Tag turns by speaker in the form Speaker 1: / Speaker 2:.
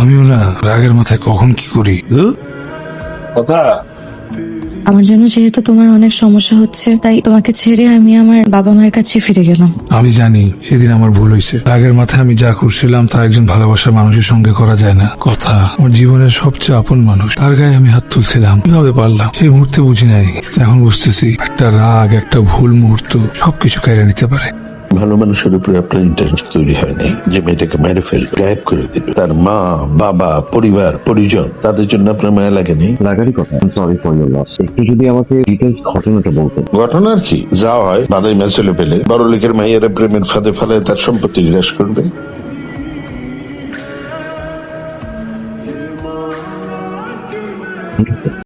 Speaker 1: আমিও না রাগের মাথায় কখন কি করি। কথা
Speaker 2: আমার জন্য যেহেতু তোমার অনেক সমস্যা হচ্ছে, তাই তোমাকে ছেড়ে আমি আমার বাবা মায়ের কাছে ফিরে গেলাম।
Speaker 1: আমি জানি সেদিন আমার ভুল হয়েছে। রাগের মাথায় আমি যা করছিলাম তা একজন ভালোবাসার মানুষের সঙ্গে করা যায় না। কথা আমার জীবনের সবচেয়ে আপন মানুষ, তার গায়ে আমি হাত তুলছিলাম। কিভাবে পারলাম সেই মুহূর্তে বুঝি নাই। এখন বুঝতেছি একটা রাগ, একটা ভুল মুহূর্ত সবকিছু কেড়ে নিতে পারে।
Speaker 3: ভালো মানুষের উপরে আপনার ইন্টারেস্ট তৈরি হয়নি যে মেয়েটাকে মেরে ফেলবে, গায়েব করে দিবে। তার মা, বাবা, পরিবার, পরিজন, তাদের জন্য আপনার মায়া লাগেনি?
Speaker 4: লাগারই কথা। Sorry for your loss. একটু যদি আমাকে ডিটেইলস ঘটনাটা বলতেন।
Speaker 3: ঘটনার কি যা হয়, বাদাই মেসেলে পেলে বড় লোকের মাইয়ারা প্রেমের ফাঁদে ফেলে তার সম্পত্তি গ্রাস করবে।
Speaker 4: ঠিক আছে।